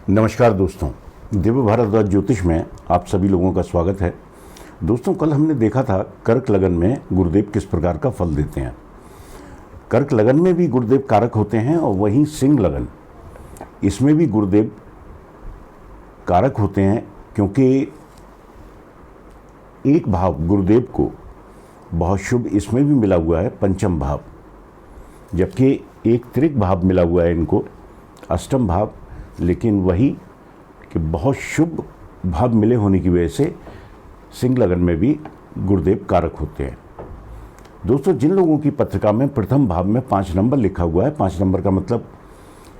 नमस्कार दोस्तों, दिव्य भारद्वाज ज्योतिष में आप सभी लोगों का स्वागत है। दोस्तों, कल हमने देखा था कर्क लगन में गुरुदेव किस प्रकार का फल देते हैं। कर्क लगन में भी गुरुदेव कारक होते हैं और वहीं सिंह लगन, इसमें भी गुरुदेव कारक होते हैं, क्योंकि एक भाव गुरुदेव को बहुत शुभ इसमें भी मिला हुआ है, पंचम भाव, जबकि एक त्रिक भाव मिला हुआ है इनको, अष्टम भाव। लेकिन वही कि बहुत शुभ भाव मिले होने की वजह से सिंह लगन में भी गुरुदेव कारक होते हैं। दोस्तों, जिन लोगों की पत्रिका में प्रथम भाव में 5 नंबर लिखा हुआ है, 5 नंबर का मतलब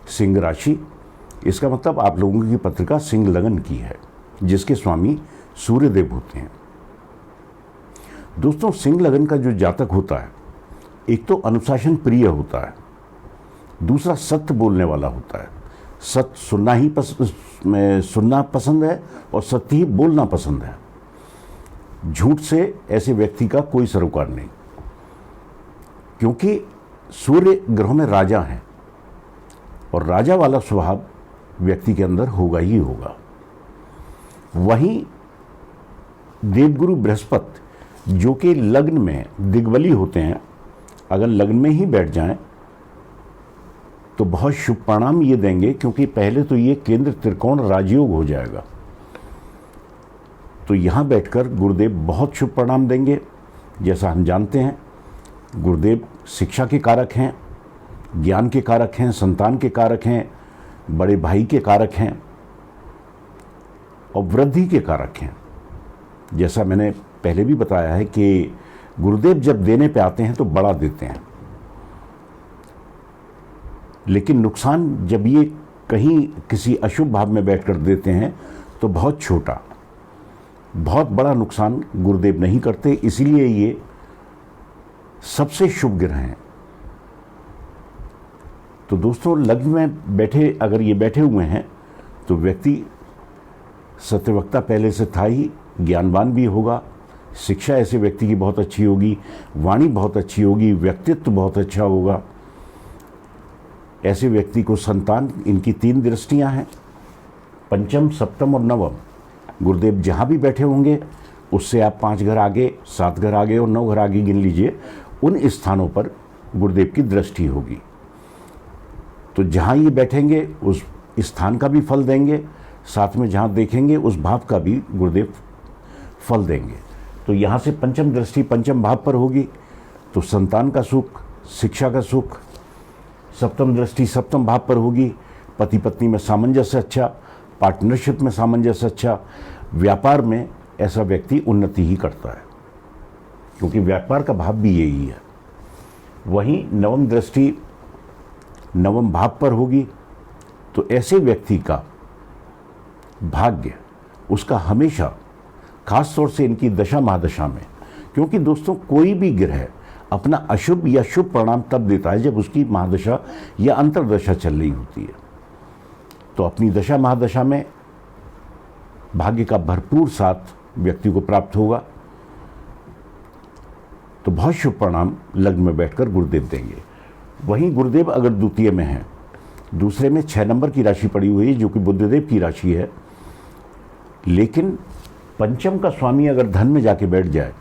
सिंह राशि, इसका मतलब आप लोगों की पत्रिका सिंह लगन की है, जिसके स्वामी सूर्यदेव होते हैं। दोस्तों, सिंह लगन का जो जातक होता है, एक तो अनुशासन प्रिय होता है, दूसरा सत्य बोलने वाला होता है। सत्य सुनना पसंद है और सत्य ही बोलना पसंद है। झूठ से ऐसे व्यक्ति का कोई सरोकार नहीं, क्योंकि सूर्य ग्रहों में राजा हैं और राजा वाला स्वभाव व्यक्ति के अंदर होगा ही होगा। वहीं देवगुरु बृहस्पति, जो कि लग्न में दिग्बली होते हैं, अगर लग्न में ही बैठ जाएं तो बहुत शुभ परिणाम ये देंगे, क्योंकि पहले तो ये केंद्र त्रिकोण राजयोग हो जाएगा। तो यहाँ बैठकर गुरुदेव बहुत शुभ परिणाम देंगे। जैसा हम जानते हैं, गुरुदेव शिक्षा के कारक हैं, ज्ञान के कारक हैं, संतान के कारक हैं, बड़े भाई के कारक हैं और वृद्धि के कारक हैं। जैसा मैंने पहले भी बताया है कि गुरुदेव जब देने पे आते हैं तो बड़ा देते हैं, लेकिन नुकसान जब ये कहीं किसी अशुभ भाव में बैठकर देते हैं तो बहुत छोटा, बहुत बड़ा नुकसान गुरुदेव नहीं करते। इसीलिए ये सबसे शुभ ग्रह हैं। तो दोस्तों, लग्न में बैठे, अगर ये बैठे हुए हैं तो व्यक्ति सत्यवक्ता पहले से था ही, ज्ञानवान भी होगा, शिक्षा ऐसे व्यक्ति की बहुत अच्छी होगी, वाणी बहुत अच्छी होगी, व्यक्तित्व बहुत अच्छा होगा। ऐसे व्यक्ति को संतान, इनकी 3 दृष्टियां हैं, पंचम, सप्तम और नवम। गुरुदेव जहां भी बैठे होंगे उससे आप 5 घर आगे, 7 घर आगे और 9 घर आगे गिन लीजिए, उन स्थानों पर गुरुदेव की दृष्टि होगी। तो जहां ये बैठेंगे उस स्थान का भी फल देंगे, साथ में जहां देखेंगे उस भाव का भी गुरुदेव फल देंगे। तो यहाँ से पंचम दृष्टि पंचम भाव पर होगी तो संतान का सुख, शिक्षा का सुख। सप्तम दृष्टि सप्तम भाव पर होगी, पति पत्नी में सामंजस्य अच्छा, पार्टनरशिप में सामंजस्य अच्छा, व्यापार में ऐसा व्यक्ति उन्नति ही करता है, क्योंकि व्यापार का भाव भी यही है। वहीं नवम दृष्टि नवम भाव पर होगी तो ऐसे व्यक्ति का भाग्य, उसका हमेशा, खास तौर से इनकी दशा महादशा में, क्योंकि दोस्तों कोई भी ग्रह अपना अशुभ या शुभ परिणाम तब देता है जब उसकी महादशा या अंतर्दशा चल रही होती है। तो अपनी दशा महादशा में भाग्य का भरपूर साथ व्यक्ति को प्राप्त होगा। तो बहुत शुभ परिणाम लग्न में बैठकर गुरुदेव देंगे। वहीं गुरुदेव अगर द्वितीय में है, दूसरे में 6 नंबर की राशि पड़ी हुई है, जो कि बुधदेव की राशि है, लेकिन पंचम का स्वामी अगर धन में जाके बैठ जाए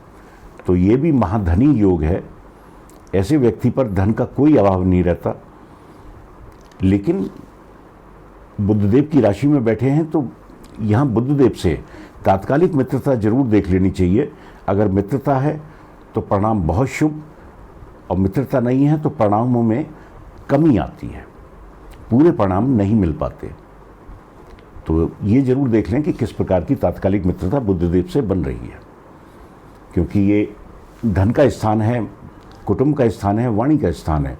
तो ये भी महाधनी योग है। ऐसे व्यक्ति पर धन का कोई अभाव नहीं रहता। लेकिन बुधदेव की राशि में बैठे हैं तो यहाँ बुधदेव से तात्कालिक मित्रता जरूर देख लेनी चाहिए। अगर मित्रता है तो परिणाम बहुत शुभ, और मित्रता नहीं है तो परिणामों में कमी आती है, पूरे परिणाम नहीं मिल पाते। तो ये जरूर देख लें कि किस प्रकार की तात्कालिक मित्रता बुधदेव से बन रही है, क्योंकि ये धन का स्थान है, कुटुंब का स्थान है, वाणी का स्थान है।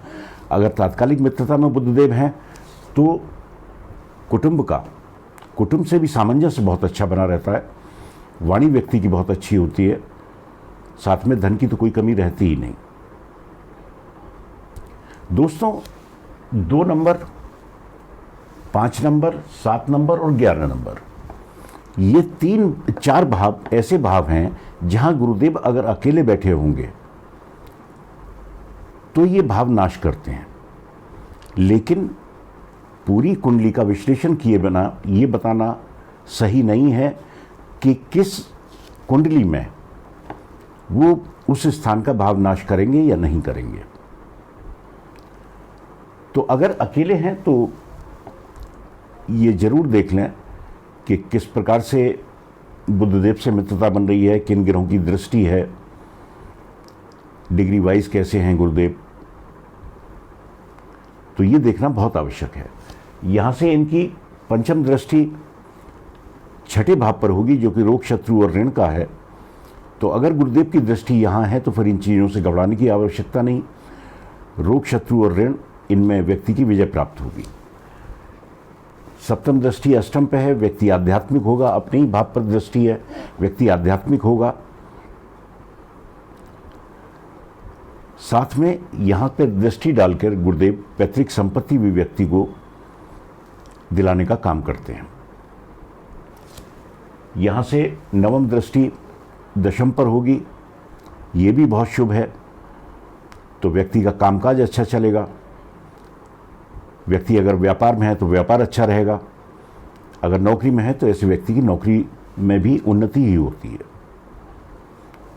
अगर तात्कालिक मित्रता में बुधदेव हैं तो कुटुंब से भी सामंजस्य बहुत अच्छा बना रहता है, वाणी व्यक्ति की बहुत अच्छी होती है, साथ में धन की तो कोई कमी रहती ही नहीं। दोस्तों, 2 नंबर, 5 नंबर, 7 नंबर और 11 नंबर, ये 3-4 भाव ऐसे भाव हैं जहां गुरुदेव अगर अकेले बैठे होंगे तो ये भाव नाश करते हैं। लेकिन पूरी कुंडली का विश्लेषण किए बिना ये बताना सही नहीं है कि किस कुंडली में वो उस स्थान का भाव नाश करेंगे या नहीं करेंगे। तो अगर अकेले हैं तो ये जरूर देख लें कि किस प्रकार से बुधदेव से मित्रता बन रही है, किन ग्रहों की दृष्टि है, डिग्री वाइज कैसे हैं गुरुदेव, तो ये देखना बहुत आवश्यक है। यहाँ से इनकी पंचम दृष्टि छठे भाव पर होगी जो कि रोग, शत्रु और ऋण का है। तो अगर गुरुदेव की दृष्टि यहाँ है तो फिर इन चीज़ों से घबराने की आवश्यकता नहीं। रोग, शत्रु और ऋण, इनमें व्यक्ति की विजय प्राप्त होगी। सप्तम दृष्टि अष्टम पे है, व्यक्ति आध्यात्मिक होगा। अपने ही भाव पर दृष्टि है, व्यक्ति आध्यात्मिक होगा। साथ में यहाँ पर दृष्टि डालकर गुरुदेव पैतृक संपत्ति भी व्यक्ति को दिलाने का काम करते हैं। यहाँ से नवम दृष्टि दशम पर होगी, ये भी बहुत शुभ है। तो व्यक्ति का कामकाज अच्छा चलेगा। व्यक्ति अगर व्यापार में है तो व्यापार अच्छा रहेगा, अगर नौकरी में है तो ऐसे व्यक्ति की नौकरी में भी उन्नति ही होती है।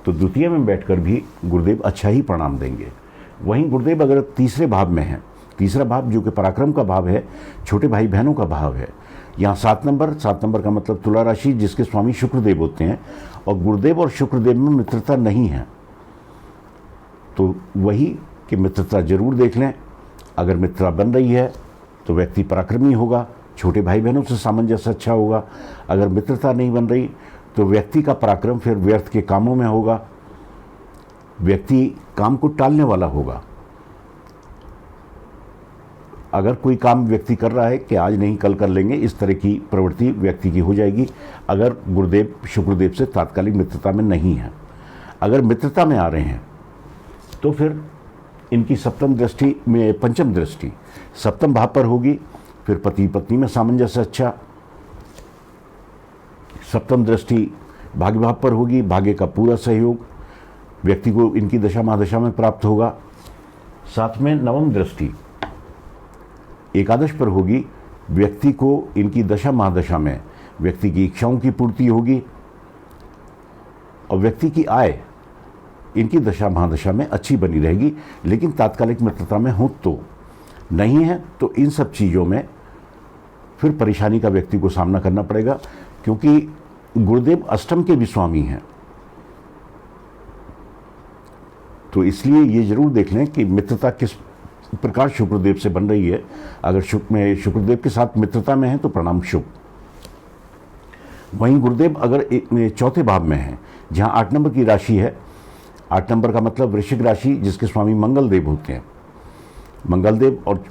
तो द्वितीय में बैठकर भी गुरुदेव अच्छा ही परिणाम देंगे। वहीं गुरुदेव अगर तीसरे भाव में हैं, तीसरा भाव जो कि पराक्रम का भाव है, छोटे भाई बहनों का भाव है, यहाँ 7 नंबर का मतलब तुला राशि, जिसके स्वामी शुक्रदेव होते हैं, और गुरुदेव और शुक्रदेव में मित्रता नहीं है। तो वही कि मित्रता जरूर देख लें। अगर मित्रता बन रही है तो व्यक्ति पराक्रमी होगा, छोटे भाई बहनों से सामंजस्य अच्छा होगा। अगर मित्रता नहीं बन रही तो व्यक्ति का पराक्रम फिर व्यर्थ के कामों में होगा, व्यक्ति काम को टालने वाला होगा। अगर कोई काम व्यक्ति कर रहा है कि आज नहीं कल कर लेंगे, इस तरह की प्रवृत्ति व्यक्ति की हो जाएगी अगर गुरुदेव शुक्रदेव से तात्कालिक मित्रता में नहीं है। अगर मित्रता में आ रहे हैं तो फिर इनकी सप्तम दृष्टि में पंचम दृष्टि सप्तम भाव पर होगी, फिर पति पत्नी में सामंजस्य अच्छा। सप्तम दृष्टि भाग्य भाव पर होगी, भाग्य का पूरा सहयोग व्यक्ति को इनकी दशा महादशा में प्राप्त होगा। साथ में नवम दृष्टि एकादश पर होगी, व्यक्ति को इनकी दशा महादशा में व्यक्ति की इच्छाओं की पूर्ति होगी और व्यक्ति की आय इनकी दशा महादशा में अच्छी बनी रहेगी। लेकिन तात्कालिक मित्रता में हो तो नहीं है तो इन सब चीज़ों में फिर परेशानी का व्यक्ति को सामना करना पड़ेगा, क्योंकि गुरुदेव अष्टम के भी स्वामी हैं। तो इसलिए ये जरूर देख लें कि मित्रता किस प्रकार शुक्रदेव से बन रही है। अगर शुक्रदेव के साथ मित्रता में है तो परिणाम शुभ। वहीं गुरुदेव अगर चौथे भाव में है, जहां 8 नंबर की राशि है, 8 नंबर का मतलब वृश्चिक राशि, जिसके स्वामी मंगलदेव होते हैं। मंगलदेव और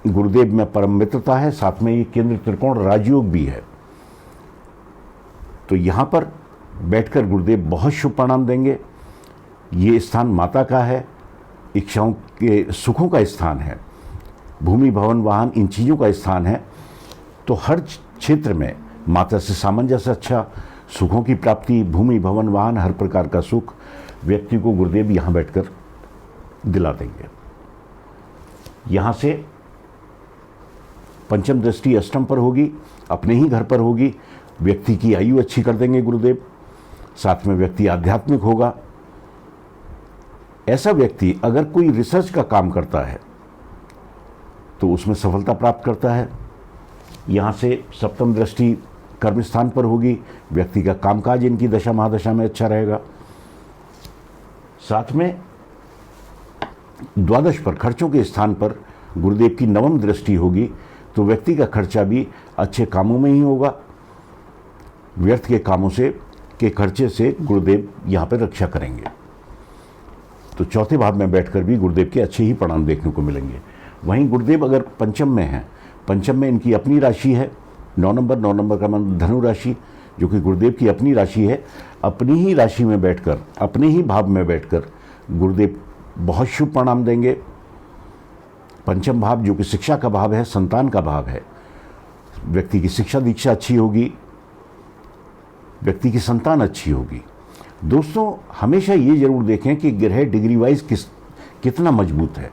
गुरुदेव में परम मित्रता है, साथ में ये केंद्र त्रिकोण राजयोग भी है। तो यहां पर बैठकर गुरुदेव बहुत शुभ परिणाम देंगे। ये स्थान माता का है, इच्छाओं के सुखों का स्थान है, भूमि भवन वाहन इन चीज़ों का स्थान है। तो हर क्षेत्र में माता से सामंजस्य अच्छा, सुखों की प्राप्ति, भूमि भवन वाहन हर प्रकार का सुख व्यक्ति को गुरुदेव यहाँ बैठकर दिला देंगे। यहाँ से पंचम दृष्टि अष्टम पर होगी, अपने ही घर पर होगी, व्यक्ति की आयु अच्छी कर देंगे गुरुदेव। साथ में व्यक्ति आध्यात्मिक होगा। ऐसा व्यक्ति अगर कोई रिसर्च का काम करता है तो उसमें सफलता प्राप्त करता है। यहाँ से सप्तम दृष्टि कर्म स्थान पर होगी, व्यक्ति का कामकाज इनकी दशा महादशा में अच्छा रहेगा। साथ में द्वादश पर खर्चों के स्थान पर गुरुदेव की नवम दृष्टि होगी, तो व्यक्ति का खर्चा भी अच्छे कामों में ही होगा। व्यर्थ के कामों के खर्चे से गुरुदेव यहाँ पर रक्षा करेंगे। तो चौथे भाव में बैठकर भी गुरुदेव के अच्छे ही परिणाम देखने को मिलेंगे। वहीं गुरुदेव अगर पंचम में हैं, पंचम में इनकी अपनी राशि है, 9 नंबर का मतलब धनु राशि, जो कि गुरुदेव की अपनी राशि है। अपनी ही राशि में बैठकर, अपने ही भाव में बैठकर गुरुदेव बहुत शुभ परिणाम देंगे। पंचम भाव जो कि शिक्षा का भाव है, संतान का भाव है, व्यक्ति की शिक्षा दीक्षा अच्छी होगी, व्यक्ति की संतान अच्छी होगी। दोस्तों हमेशा ये जरूर देखें कि ग्रह डिग्री वाइज कितना मजबूत है।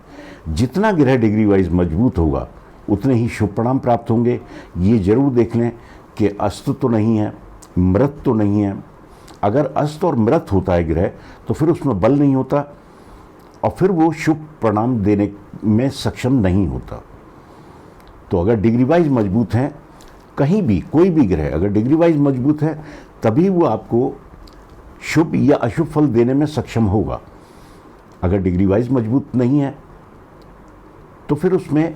जितना ग्रह डिग्री वाइज मजबूत होगा उतने ही शुभ परिणाम प्राप्त होंगे। ये जरूर देख लें कि अस्त तो नहीं है, मृत तो नहीं है। अगर अस्त और मृत होता है ग्रह तो फिर उसमें बल नहीं होता और फिर वो शुभ परिणाम देने में सक्षम नहीं होता। तो अगर डिग्री वाइज मजबूत हैं, कहीं भी कोई भी ग्रह अगर डिग्री वाइज मजबूत है तभी वो आपको शुभ या अशुभ फल देने में सक्षम होगा। अगर डिग्री वाइज मजबूत नहीं है तो फिर उसमें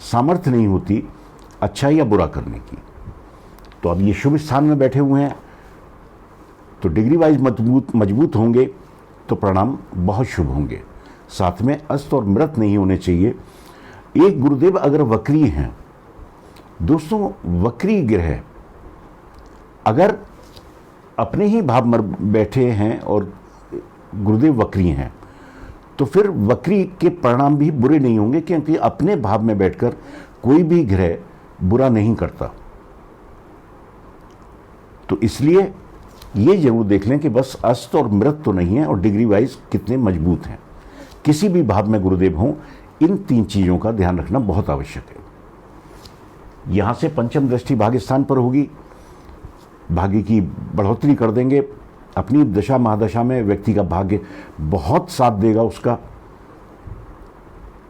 सामर्थ्य नहीं होती अच्छा या बुरा करने की। तो अब ये शुभ स्थान में बैठे हुए हैं तो डिग्री वाइज मजबूत होंगे तो परिणाम बहुत शुभ होंगे। साथ में अस्त और मृत नहीं होने चाहिए। एक गुरुदेव अगर वक्री हैं, दोस्तों वक्री ग्रह अगर अपने ही भाव में बैठे हैं और गुरुदेव वक्री हैं तो फिर वक्री के परिणाम भी बुरे नहीं होंगे, क्योंकि अपने भाव में बैठकर कोई भी ग्रह बुरा नहीं करता। तो इसलिए ये जरूर देख लें कि बस अस्त और मृत तो नहीं है और डिग्री वाइज कितने मजबूत हैं। किसी भी भाव में गुरुदेव हों, इन 3 चीज़ों का ध्यान रखना बहुत आवश्यक है। यहाँ से पंचम दृष्टि भाग्य स्थान पर होगी, भाग्य की बढ़ोतरी कर देंगे। अपनी दशा महादशा में व्यक्ति का भाग्य बहुत साथ देगा उसका,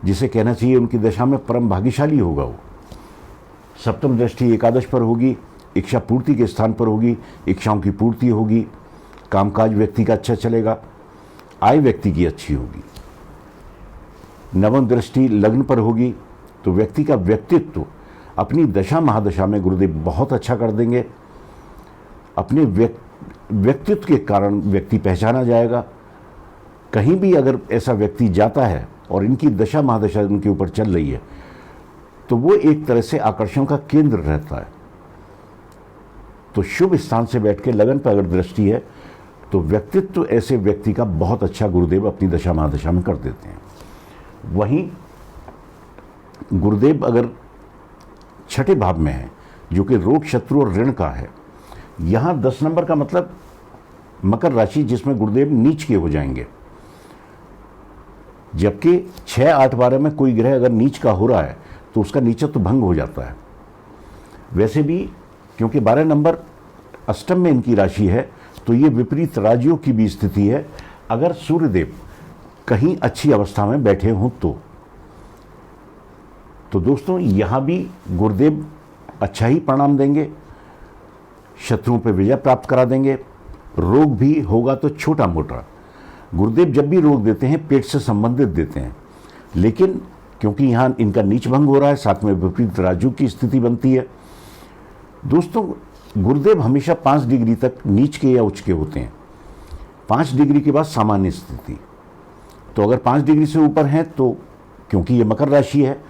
जिसे कहना चाहिए उनकी दशा में परम भाग्यशाली होगा वो। सप्तम दृष्टि एकादश पर होगी, इच्छा पूर्ति के स्थान पर होगी, इच्छाओं की पूर्ति होगी, कामकाज व्यक्ति का अच्छा चलेगा, आय व्यक्ति की अच्छी होगी। नवम दृष्टि लग्न पर होगी तो व्यक्ति का व्यक्तित्व अपनी दशा महादशा में गुरुदेव बहुत अच्छा कर देंगे। अपने व्यक्तित्व के कारण व्यक्ति पहचाना जाएगा। कहीं भी अगर ऐसा व्यक्ति जाता है और इनकी दशा महादशा उनके ऊपर चल रही है तो वो एक तरह से आकर्षण का केंद्र रहता है। तो शुभ स्थान से बैठ के लगन पर अगर दृष्टि है तो व्यक्तित्व ऐसे व्यक्ति का बहुत अच्छा गुरुदेव अपनी दशा महादशा में कर देते हैं। वहीं गुरुदेव अगर छठे भाव में है जो कि रोग शत्रु और ऋण का है, यहाँ 10 नंबर का मतलब मकर राशि जिसमें गुरुदेव नीच के हो जाएंगे। जबकि 6, 8, 12 में कोई ग्रह अगर नीच का हो रहा है तो उसका नीचत्व भंग हो जाता है। वैसे भी क्योंकि 12 नंबर अष्टम में इनकी राशि है तो ये विपरीत राजियों की भी स्थिति है अगर सूर्यदेव कहीं अच्छी अवस्था में बैठे हों तो दोस्तों यहाँ भी गुरुदेव अच्छा ही परिणाम देंगे, शत्रुओं पर विजय प्राप्त करा देंगे। रोग भी होगा तो छोटा मोटा। गुरुदेव जब भी रोग देते हैं पेट से संबंधित देते हैं, लेकिन क्योंकि यहाँ इनका नीच भंग हो रहा है, साथ में विपरीत राजू की स्थिति बनती है। दोस्तों गुरुदेव हमेशा 5 डिग्री तक नीच के या उच्च के होते हैं। 5 डिग्री के बाद सामान्य स्थिति। तो अगर 5 डिग्री से ऊपर हैं तो क्योंकि ये मकर राशि है,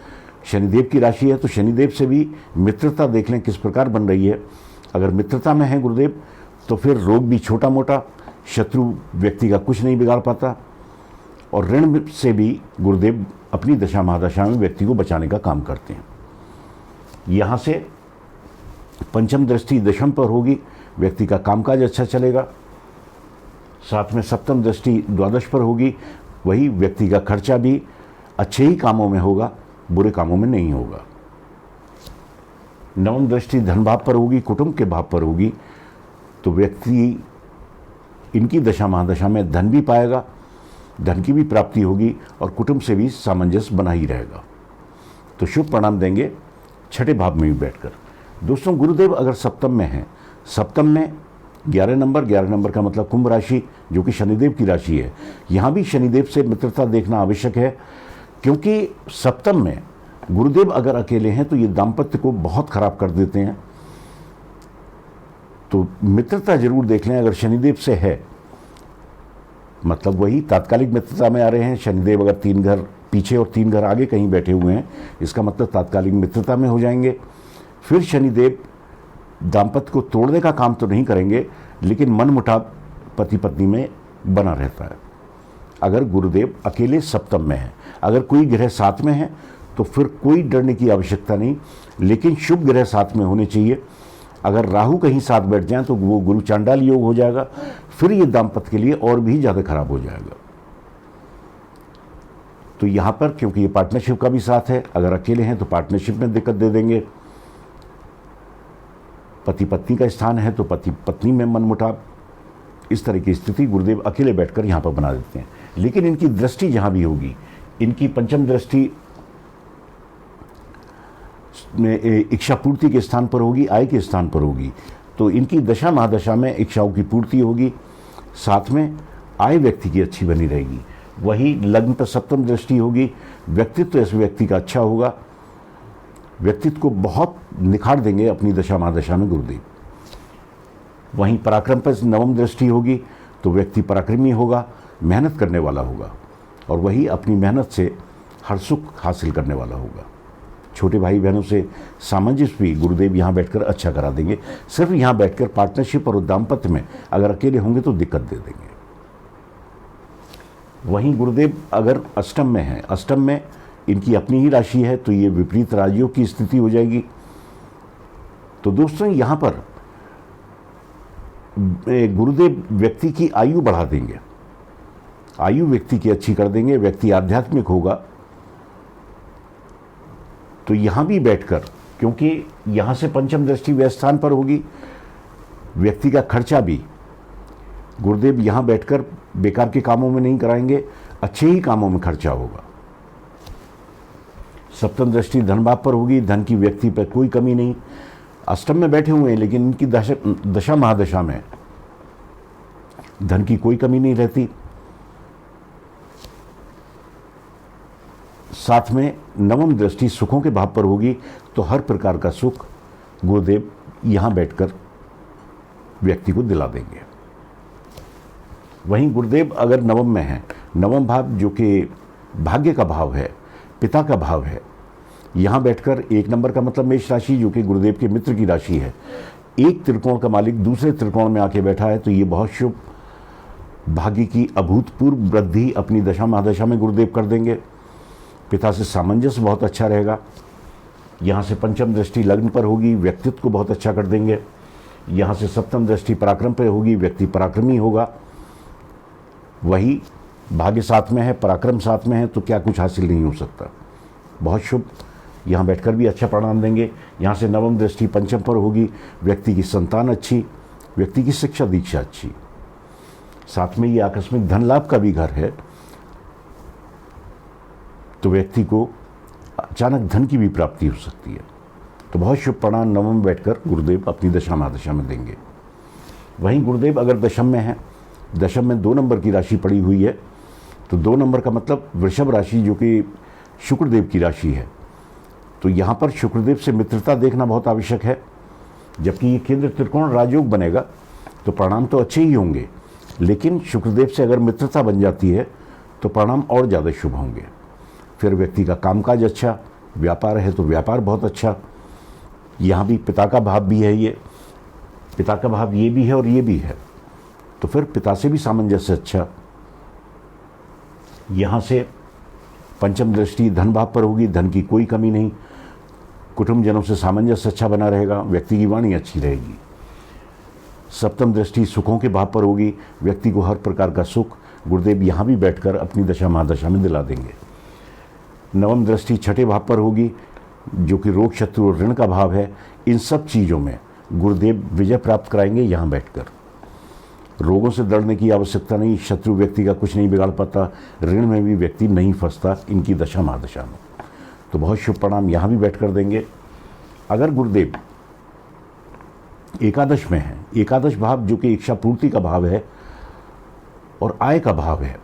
शनिदेव की राशि है, तो शनिदेव से भी मित्रता देख लें किस प्रकार बन रही है। अगर मित्रता में है गुरुदेव तो फिर रोग भी छोटा मोटा, शत्रु व्यक्ति का कुछ नहीं बिगाड़ पाता, और ऋण से भी गुरुदेव अपनी दशा महादशा में व्यक्ति को बचाने का काम करते हैं। यहाँ से पंचम दृष्टि दशम पर होगी, व्यक्ति का कामकाज अच्छा चलेगा। साथ में सप्तम दृष्टि द्वादश पर होगी, वही व्यक्ति का खर्चा भी अच्छे ही कामों में होगा, बुरे कामों में नहीं होगा। नवम दृष्टि धन भाव पर होगी, कुटुंब के भाव पर होगी, तो व्यक्ति इनकी दशा महादशा में धन भी पाएगा, धन की भी प्राप्ति होगी और कुटुंब से भी सामंजस्य बना ही रहेगा। तो शुभ परिणाम देंगे छठे भाव में भी बैठकर। दोस्तों गुरुदेव अगर सप्तम में हैं, सप्तम में 11 नंबर का मतलब कुंभ राशि जो कि शनिदेव की राशि है, यहाँ भी शनिदेव से मित्रता देखना आवश्यक है, क्योंकि सप्तम में गुरुदेव अगर अकेले हैं तो ये दाम्पत्य को बहुत खराब कर देते हैं। तो मित्रता जरूर देख लें। अगर शनिदेव से है मतलब वही तात्कालिक मित्रता में आ रहे हैं, शनिदेव अगर 3 घर पीछे और 3 घर आगे कहीं बैठे हुए हैं, इसका मतलब तात्कालिक मित्रता में हो जाएंगे। फिर शनिदेव दाम्पत्य को तोड़ने का काम तो नहीं करेंगे, लेकिन मनमुटाव पति पत्नी में बना रहता है अगर गुरुदेव अकेले सप्तम में है। अगर कोई ग्रह साथ में है तो फिर कोई डरने की आवश्यकता नहीं, लेकिन शुभ ग्रह साथ में होने चाहिए। अगर राहु कहीं साथ बैठ जाए तो वो गुरु चांडाल योग हो जाएगा, फिर ये दाम्पत्य के लिए और भी ज़्यादा खराब हो जाएगा। तो तो यहाँ पर क्योंकि ये पार्टनरशिप का भी साथ है, अगर अकेले हैं तो पार्टनरशिप में दिक्कत दे देंगे। पति पत्नी का स्थान है तो पति पत्नी में मनमुटाव, इस तरह की स्थिति गुरुदेव अकेले बैठकर यहाँ पर बना देते हैं। लेकिन इनकी दृष्टि जहाँ भी होगी, इनकी पंचम दृष्टि में इच्छा पूर्ति के स्थान पर होगी, आय के स्थान पर होगी, तो इनकी दशा महादशा में इच्छाओं की पूर्ति होगी, साथ में आय व्यक्ति की अच्छी बनी रहेगी। वही लग्न पर सप्तम दृष्टि होगी, व्यक्तित्व इस व्यक्ति का अच्छा होगा, व्यक्तित्व को बहुत निखार देंगे अपनी दशा महादशा में गुरुदेव। वहीं पराक्रम पर नवम दृष्टि होगी तो व्यक्ति पराक्रमी होगा, मेहनत करने वाला होगा, और वही अपनी मेहनत से हर सुख हासिल करने वाला होगा। छोटे भाई बहनों से सामंजस्य भी गुरुदेव यहाँ बैठकर अच्छा करा देंगे। सिर्फ यहाँ बैठकर पार्टनरशिप और दाम्पत्य में अगर अकेले होंगे तो दिक्कत दे देंगे। वहीं गुरुदेव अगर अष्टम में है, अष्टम में इनकी अपनी ही राशि है, तो ये विपरीत राजियों की स्थिति हो जाएगी। तो दोस्तों यहाँ पर गुरुदेव व्यक्ति की आयु बढ़ा देंगे, आयु व्यक्ति की अच्छी कर देंगे, व्यक्ति आध्यात्मिक होगा। तो यहाँ भी बैठकर, क्योंकि यहाँ से पंचम दृष्टि व्यय स्थान पर होगी, व्यक्ति का खर्चा भी गुरुदेव यहाँ बैठकर बेकार के कामों में नहीं कराएंगे, अच्छे ही कामों में खर्चा होगा। सप्तम दृष्टि धन भाव पर होगी, धन की व्यक्ति पर कोई कमी नहीं। अष्टम में बैठे हुए हैं लेकिन इनकी दशा महादशा में धन की कोई कमी नहीं रहती। साथ में नवम दृष्टि सुखों के भाव पर होगी, तो हर प्रकार का सुख गुरुदेव यहाँ बैठकर व्यक्ति को दिला देंगे। वहीं गुरुदेव अगर नवम में है, नवम भाव जो कि भाग्य का भाव है, पिता का भाव है, यहाँ बैठकर एक नंबर का मतलब मेष राशि जो कि गुरुदेव के मित्र की राशि है, एक त्रिकोण का मालिक दूसरे त्रिकोण में आके बैठा है, तो ये बहुत शुभ, भाग्य की अभूतपूर्व वृद्धि अपनी दशा महादशा में गुरुदेव कर देंगे। पिता से सामंजस्य बहुत अच्छा रहेगा। यहाँ से पंचम दृष्टि लग्न पर होगी, व्यक्तित्व को बहुत अच्छा कर देंगे। यहाँ से सप्तम दृष्टि पराक्रम पर होगी, व्यक्ति पराक्रमी होगा। वही भाग्य साथ में है, पराक्रम साथ में है, तो क्या कुछ हासिल नहीं हो सकता। बहुत शुभ, यहाँ बैठकर भी अच्छा परिणाम देंगे। यहाँ से नवम दृष्टि पंचम पर होगी, व्यक्ति की संतान अच्छी, व्यक्ति की शिक्षा दीक्षा अच्छी, साथ में ये आकस्मिक धन लाभ का भी घर है, तो व्यक्ति को अचानक धन की भी प्राप्ति हो सकती है। तो बहुत शुभ परिणाम नवम बैठकर गुरुदेव अपनी दशा महादशा में देंगे। वहीं गुरुदेव अगर दशम में है, दशम में 2 नंबर की राशि पड़ी हुई है, तो 2 नंबर का मतलब वृषभ राशि जो कि शुक्रदेव की राशि है, तो यहाँ पर शुक्रदेव से मित्रता देखना बहुत आवश्यक है। जबकि ये केंद्र त्रिकोण राजयोग बनेगा तो परिणाम तो अच्छे ही होंगे, लेकिन शुक्रदेव से अगर मित्रता बन जाती है तो परिणाम और ज़्यादा शुभ होंगे। फिर व्यक्ति का कामकाज अच्छा, व्यापार है तो व्यापार बहुत अच्छा। यहाँ भी पिता का भाव भी है, ये पिता का भाव ये भी है और ये भी है, तो फिर पिता से भी सामंजस्य अच्छा। यहाँ से पंचम दृष्टि धन भाव पर होगी, धन की कोई कमी नहीं, कुटुंबजनों से सामंजस्य अच्छा बना रहेगा, व्यक्ति की वाणी अच्छी रहेगी। सप्तम दृष्टि सुखों के भाव पर होगी, व्यक्ति को हर प्रकार का सुख गुरुदेव यहाँ भी बैठकर अपनी दशा महादशा में दिला देंगे। नवम दृष्टि छठे भाव पर होगी जो कि रोग शत्रु और ऋण का भाव है। इन सब चीज़ों में गुरुदेव विजय प्राप्त कराएंगे यहाँ बैठकर। रोगों से डरने की आवश्यकता नहीं, शत्रु व्यक्ति का कुछ नहीं बिगाड़ पाता, ऋण में भी व्यक्ति नहीं फंसता इनकी दशा महादशा में। तो बहुत शुभ परिणाम यहाँ भी बैठ कर देंगे। अगर गुरुदेव एकादश में है, एकादश भाव जो कि इच्छा पूर्ति का भाव है और आय का भाव है,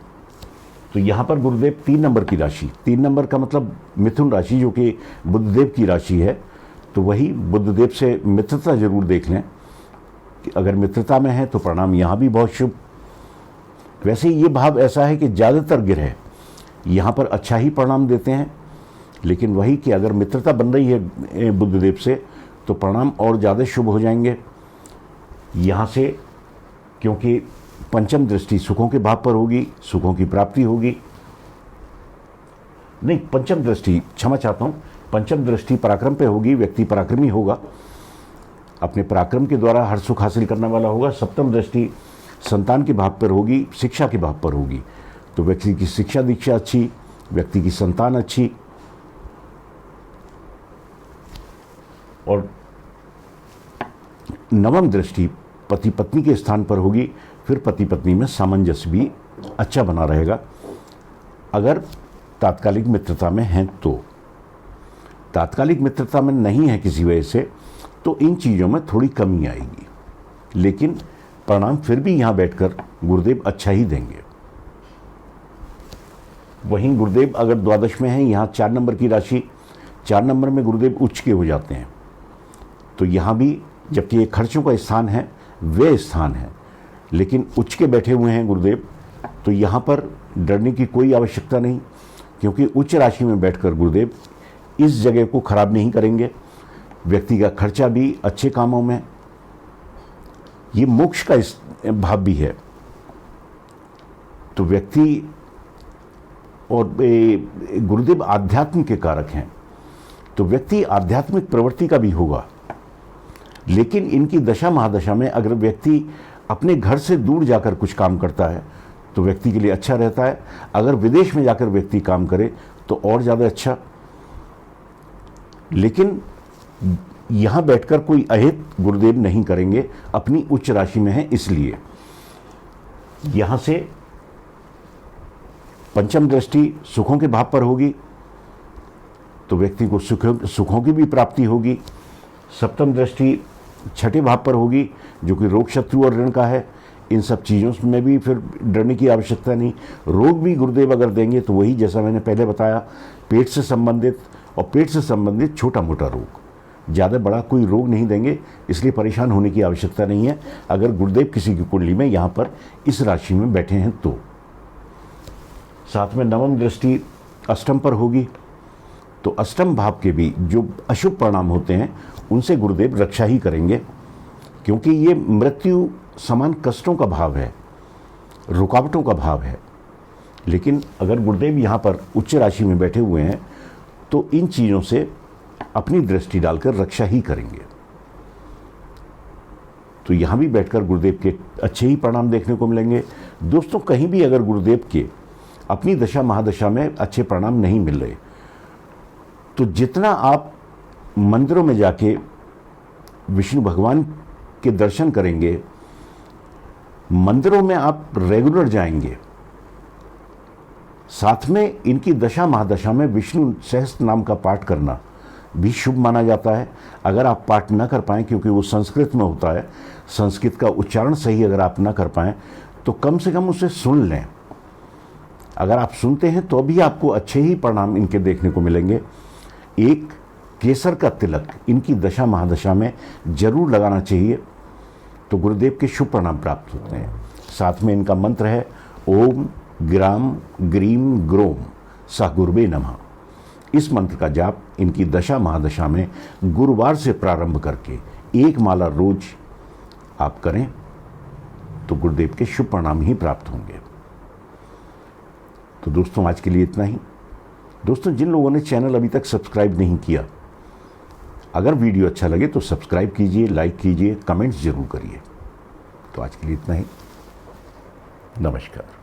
तो यहाँ पर गुरुदेव 3 नंबर की राशि, 3 नंबर का मतलब मिथुन राशि जो कि बुधदेव की राशि है, तो वही बुधदेव से मित्रता जरूर देख लें कि अगर मित्रता में है तो परिणाम यहाँ भी बहुत शुभ। वैसे ये भाव ऐसा है कि ज़्यादातर ग्रह यहाँ पर अच्छा ही परिणाम देते हैं, लेकिन वही कि अगर मित्रता बन रही है बुधदेव से तो परिणाम और ज़्यादा शुभ हो जाएंगे। यहाँ से क्योंकि पंचम दृष्टि सुखों के भाव पर होगी, सुखों की प्राप्ति होगी। नहीं, पंचम दृष्टि, क्षमा चाहता हूँ, पंचम दृष्टि पराक्रम पे होगी, व्यक्ति पराक्रमी होगा, अपने पराक्रम के द्वारा हर सुख हासिल करने वाला होगा। सप्तम दृष्टि संतान के भाव पर होगी, शिक्षा के भाव पर होगी, तो व्यक्ति की शिक्षा दीक्षा अच्छी, व्यक्ति की संतान अच्छी, और नवम दृष्टि पति पत्नी के स्थान पर होगी, फिर पति पत्नी में सामंजस्य भी अच्छा बना रहेगा। अगर तात्कालिक मित्रता में हैं तो, तात्कालिक मित्रता में नहीं है किसी वजह से, तो इन चीज़ों में थोड़ी कमी आएगी, लेकिन परिणाम फिर भी यहाँ बैठकर गुरुदेव अच्छा ही देंगे। वहीं गुरुदेव अगर द्वादश में हैं, यहाँ 4 नंबर की राशि, 4 नंबर में गुरुदेव उच्च के हो जाते हैं, तो यहाँ भी जबकि ये खर्चों का स्थान है, वे स्थान है, लेकिन उच्च के बैठे हुए हैं गुरुदेव, तो यहाँ पर डरने की कोई आवश्यकता नहीं, क्योंकि उच्च राशि में बैठकर गुरुदेव इस जगह को खराब नहीं करेंगे। व्यक्ति का खर्चा भी अच्छे कामों में, ये मोक्ष का भाव भी है, तो व्यक्ति, और गुरुदेव आध्यात्म के कारक हैं, तो व्यक्ति आध्यात्मिक प्रवृत्ति का भी होगा। लेकिन इनकी दशा महादशा में अगर व्यक्ति अपने घर से दूर जाकर कुछ काम करता है तो व्यक्ति के लिए अच्छा रहता है। अगर विदेश में जाकर व्यक्ति काम करे तो और ज़्यादा अच्छा। लेकिन यहाँ बैठकर कोई अहित गुरुदेव नहीं करेंगे, अपनी उच्च राशि में है, इसलिए यहाँ से पंचम दृष्टि सुखों के भाव पर होगी, तो व्यक्ति को सुखों की भी प्राप्ति होगी। सप्तम दृष्टि छठे भाव पर होगी, जो कि रोग, शत्रु और ऋण का है। इन सब चीज़ों में भी फिर डरने की आवश्यकता नहीं। रोग भी गुरुदेव अगर देंगे तो वही जैसा मैंने पहले बताया, पेट से संबंधित, और पेट से संबंधित छोटा मोटा रोग, ज़्यादा बड़ा कोई रोग नहीं देंगे, इसलिए परेशान होने की आवश्यकता नहीं है अगर गुरुदेव किसी की कुंडली में यहाँ पर इस राशि में बैठे हैं तो। साथ में नवम दृष्टि अष्टम पर होगी, तो अष्टम भाव के भी जो अशुभ परिणाम होते हैं उनसे गुरुदेव रक्षा ही करेंगे, क्योंकि ये मृत्यु समान कष्टों का भाव है, रुकावटों का भाव है। लेकिन अगर गुरुदेव यहाँ पर उच्च राशि में बैठे हुए हैं तो इन चीज़ों से अपनी दृष्टि डालकर रक्षा ही करेंगे। तो यहाँ भी बैठकर गुरुदेव के अच्छे ही परिणाम देखने को मिलेंगे। दोस्तों, कहीं भी अगर गुरुदेव के अपनी दशा महादशा में अच्छे परिणाम नहीं मिल रहे, तो जितना आप मंदिरों में जाके विष्णु भगवान के दर्शन करेंगे, मंदिरों में आप रेगुलर जाएंगे, साथ में इनकी दशा महादशा में विष्णु सहस्त्र नाम का पाठ करना भी शुभ माना जाता है। अगर आप पाठ न कर पाएँ, क्योंकि वो संस्कृत में होता है, संस्कृत का उच्चारण सही अगर आप न कर पाएँ तो कम से कम उसे सुन लें। अगर आप सुनते हैं तो भी आपको अच्छे ही परिणाम इनके देखने को मिलेंगे। एक केसर का तिलक इनकी दशा महादशा में जरूर लगाना चाहिए, तो गुरुदेव के शुभ परिणाम प्राप्त होते हैं। साथ में इनका मंत्र है ओम ग्राम ग्रीम ग्रोम सा गुरुवे नमः। इस मंत्र का जाप इनकी दशा महादशा में गुरुवार से प्रारंभ करके 1 माला रोज आप करें तो गुरुदेव के शुभ परिणाम ही प्राप्त होंगे। तो दोस्तों, आज के लिए इतना ही। दोस्तों, जिन लोगों ने चैनल अभी तक सब्सक्राइब नहीं किया, अगर वीडियो अच्छा लगे तो सब्सक्राइब कीजिए, लाइक कीजिए, कमेंट्स जरूर करिए। तो आज के लिए इतना ही। नमस्कार।